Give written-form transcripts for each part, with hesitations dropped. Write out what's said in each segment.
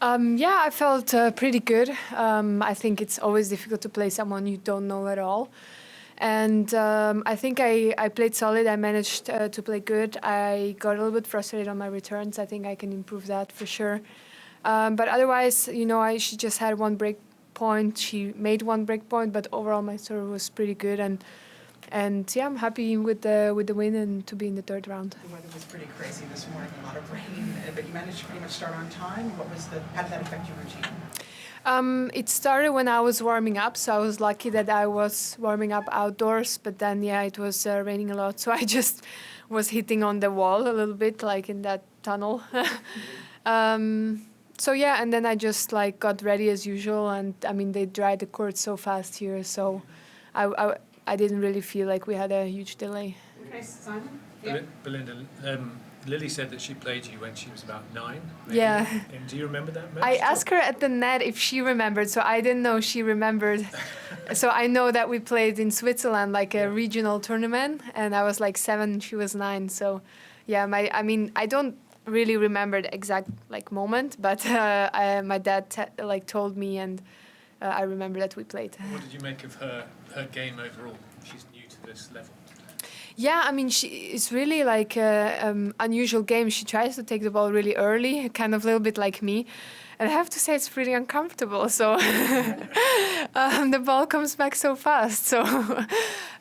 Yeah, I felt pretty good. I think it's always difficult to play someone you don't know at all. And I think I played solid. I managed to play good. I got a little bit frustrated on my returns. I think I can improve that for sure. But otherwise, she just had one break point. She made one break point, but overall my serve was pretty good. And yeah, I'm happy with the win and to be in the third round. The weather was pretty crazy this morning, a lot of rain, but you managed to pretty much start on time. How did that affect your routine? It started when I was warming up, so I was lucky that I was warming up outdoors. But then, yeah, it was raining a lot, so I just was hitting on the wall a little bit, like in that tunnel. So yeah, and then I just got ready as usual, and I mean they dried the court so fast here, so I didn't really feel like we had a huge delay. Okay, Simon? Yeah. Belinda, Lily said that she played you when she was about 9. Maybe. Yeah. And do you remember that match? I asked her at the net if she remembered, so I didn't know she remembered. So I know that we played in Switzerland, a regional tournament, and I was 7, she was 9. So yeah, I don't really remember the exact moment, but my dad told me, and I remember that we played. What did you make of her game overall? She's new to this level. Yeah, I mean, it's really unusual game. She tries to take the ball really early, kind of a little bit like me. And I have to say it's pretty uncomfortable. So the ball comes back so fast. So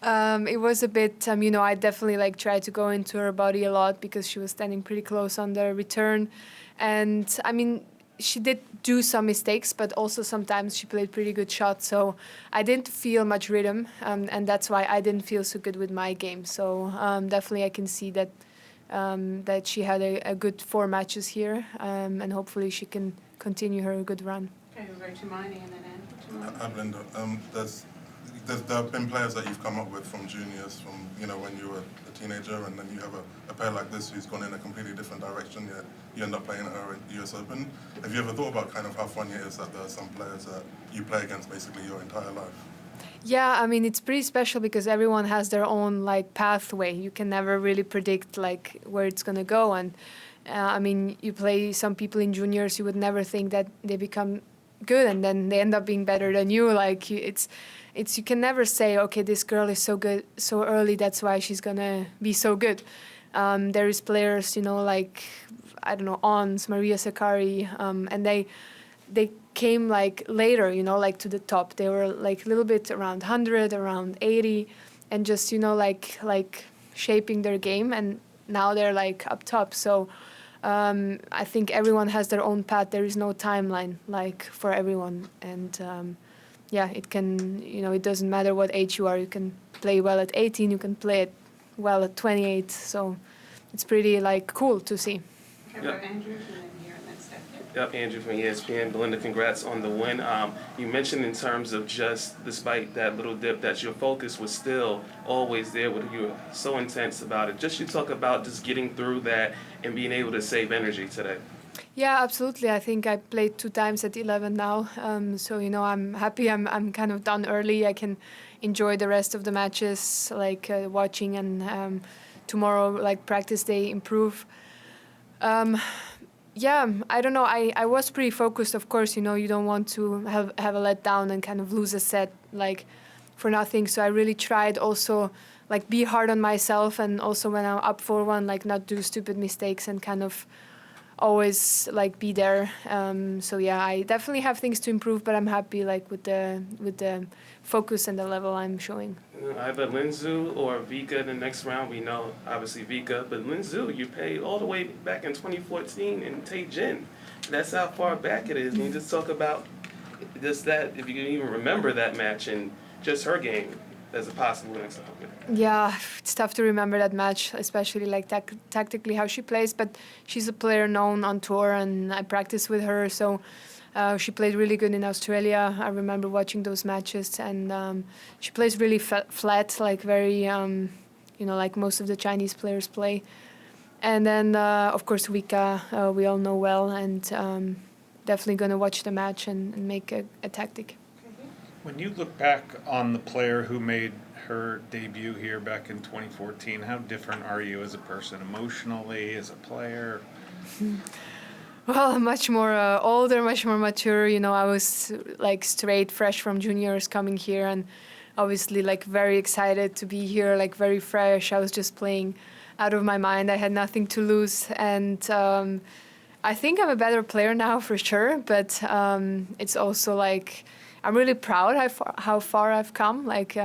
it was a bit, I definitely tried to go into her body a lot because she was standing pretty close on the return. And I mean, she did do some mistakes, but also sometimes she played pretty good shots. So I didn't feel much rhythm, and that's why I didn't feel so good with my game. So definitely I can see that that she had a good 4 matches here, and hopefully she can continue her good run. Okay, we'll go to Miney and then Anne. Hi, Belinda. There have been players that you've come up with from juniors, from when you were a teenager, and then you have a player like this who's gone in a completely different direction. Yet you end up playing her at US Open. Have you ever thought about kind of how funny it is that there are some players that you play against basically your entire life? Yeah, I mean it's pretty special because everyone has their own pathway. You can never really predict where it's gonna go, and I mean you play some people in juniors, you would never think that they become good, and then they end up being better than you. It's you can never say, okay, this girl is so good so early, that's why she's gonna be so good. There is players, I don't know, Ons, Maria Sakkari, and they came later, to the top. They were a little bit around 100, around 80, and just shaping their game, and now they're up top. So I think everyone has their own path. There is no timeline for everyone, and yeah, it can, it doesn't matter what age you are. You can play well at 18, you can play it well at 28. So it's pretty cool to see. Okay, yep. Andrew, and then here, and then Steph. Yep, Andrew from ESPN. Belinda, congrats on the win. You mentioned in terms of just, despite that little dip, that your focus was still always there. You were so intense about it. Just you talk about just getting through that and being able to save energy today. Yeah, absolutely. I think I played 2 times at 11 now. So, I'm happy I'm kind of done early. I can enjoy the rest of the matches, watching, and tomorrow, practice day, improve. Yeah, I don't know. I was pretty focused, of course. You don't want to have a letdown and kind of lose a set, for nothing. So I really tried also, be hard on myself, and also when I'm up 4-1, not do stupid mistakes and kind of always be there. So yeah, I definitely have things to improve, but I'm happy with the focus and the level I'm showing. Either Linzhu or Vika in the next round. We know obviously Vika, but Linzhu you played all the way back in 2014 in Tianjin. That's how far back it is. And you just talk about just that, if you can even remember that match and just her game as a possible next opponent. Yeah, it's tough to remember that match, especially tactically how she plays, but she's a player known on tour, and I practice with her, so she played really good in Australia. I remember watching those matches, and she plays really flat, very, like most of the Chinese players play. And then, of course, Vika, we all know well, and definitely going to watch the match and make a tactic. When you look back on the player who made her debut here back in 2014, how different are you as a person, emotionally, as a player? Well, much more older, much more mature. You know, I was like straight fresh from juniors coming here, and obviously like very excited to be here, like very fresh. I was just playing out of my mind. I had nothing to lose, and I think I'm a better player now for sure. But it's also like I'm really proud how far I've come. Like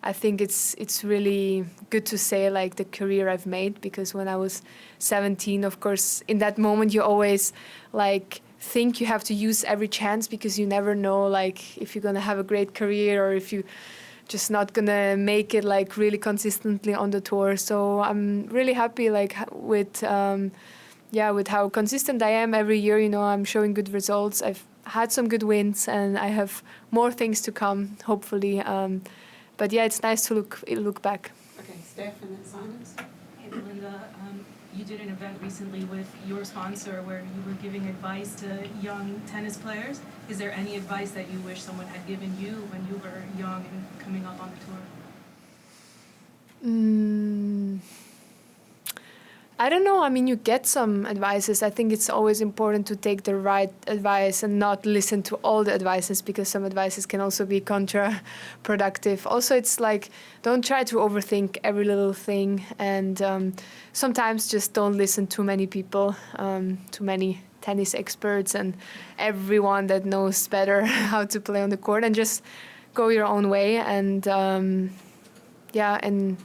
I think it's really good to say like the career I've made, because when I was 17, of course, in that moment you always like think you have to use every chance, because you never know like if you're gonna have a great career or if you just not gonna make it like really consistently on the tour. So I'm really happy like with with how consistent I am every year. You know, I'm showing good results. I've had some good wins, and I have more things to come, hopefully. But yeah, it's nice to look back. Okay, Steph and then Simons. Hey, Belinda, you did an event recently with your sponsor where you were giving advice to young tennis players. Is there any advice that you wish someone had given you when you were young and coming up on the tour? I don't know. I mean, you get some advices. I think it's always important to take the right advice and not listen to all the advices, because some advices can also be counterproductive. Also, it's like, don't try to overthink every little thing, and sometimes just don't listen to many people, too many tennis experts and everyone that knows better how to play on the court, and just go your own way and and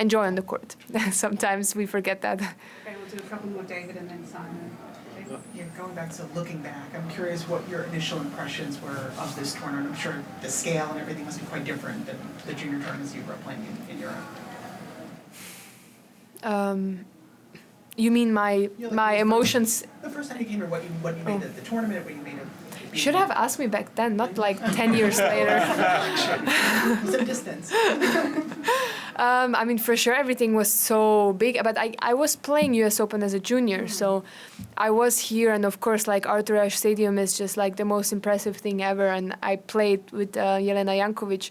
enjoy on the court. Sometimes we forget that. Okay, we'll do a couple more, David and then Simon. Yeah, going back to looking back, I'm curious what your initial impressions were of this tournament. I'm sure the scale and everything must be quite different than the junior tournaments you were playing in Europe. You mean my emotions? The first time you came here, what you made the tournament, what you made of. Should have asked me back then, not like 10 years later. Some distance. I mean, for sure, everything was so big. But I was playing US Open as a junior, so I was here. And of course, like Alcaraz Stadium is just like the most impressive thing ever. And I played with Jelena Jankovic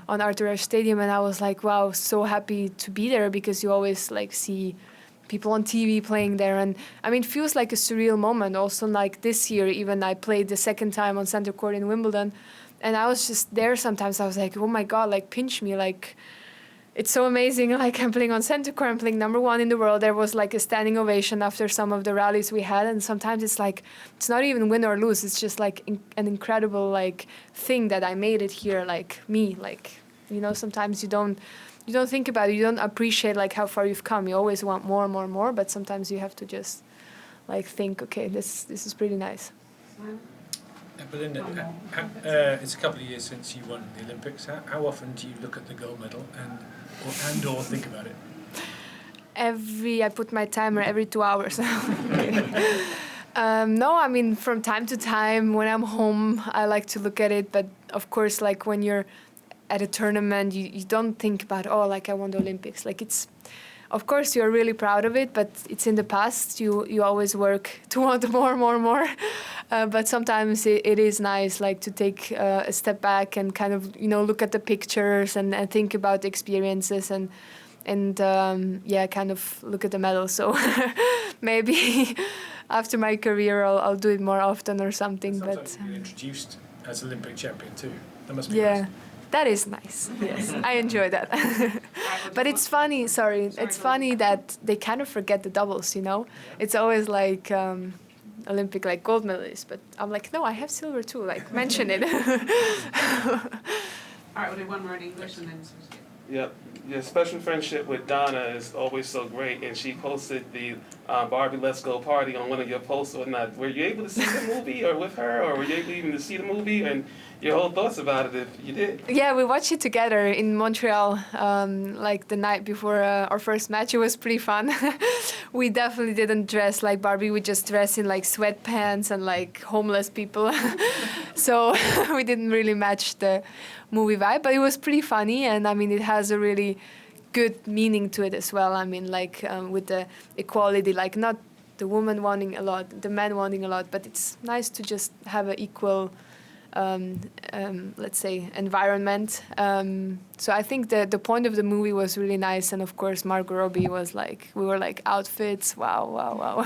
on Alcaraz Stadium, and I was like, wow, so happy to be there, because you always like see people on TV playing there. And I mean, it feels like a surreal moment. Also, like this year, even I played the second time on center court in Wimbledon, and I was just there sometimes. I was like, oh my God, like pinch me. Like, it's so amazing. Like, I'm playing on center court, I'm playing number one in the world. There was like a standing ovation after some of the rallies we had. And sometimes it's like, it's not even win or lose. It's just like an incredible like thing that I made it here, like me. Like, you know, sometimes you don't think about it. You don't appreciate like how far you've come. You always want more and more and more, but sometimes you have to just like think, okay, this is pretty nice. Belinda, it's a couple of years since you won the Olympics. How often do you look at the gold medal or think about it? I put my timer every 2 hours. No, I mean, from time to time when I'm home, I like to look at it. But of course, like when you're at a tournament, you don't think about, oh, like I won the Olympics. Like it's, of course, you're really proud of it, but it's in the past. You always work to want more. But sometimes it is nice, like to take a step back and kind of, you know, look at the pictures and think about the experiences and kind of look at the medal. So maybe after my career, I'll do it more often or something. Sometimes but you're introduced as Olympic champion too. That must be nice. That is nice. Yes, I enjoy that. But it's funny. It's funny that they kind of forget the doubles. You know, it's always like Olympic like gold medalist, but I'm like, no, I have silver too. Like mention it. All right, we'll do one more in English and then. Yep. Your special friendship with Donna is always so great, and she posted the Barbie Let's Go party on one of your posts or not. Were you able to see the movie or with her, or were you able even to see the movie and your whole thoughts about it if you did? Yeah, we watched it together in Montreal, like the night before our first match. It was pretty fun. We definitely didn't dress like Barbie. We just dressed in like sweatpants and like homeless people. So we didn't really match the movie vibe, but it was pretty funny. And I mean, it has a really good meaning to it as well. I mean, like with the equality, like not the woman wanting a lot, the man wanting a lot, but it's nice to just have an equal, let's say, environment. So I think the point of the movie was really nice. And of course, Margot Robbie was like, we were like outfits, wow.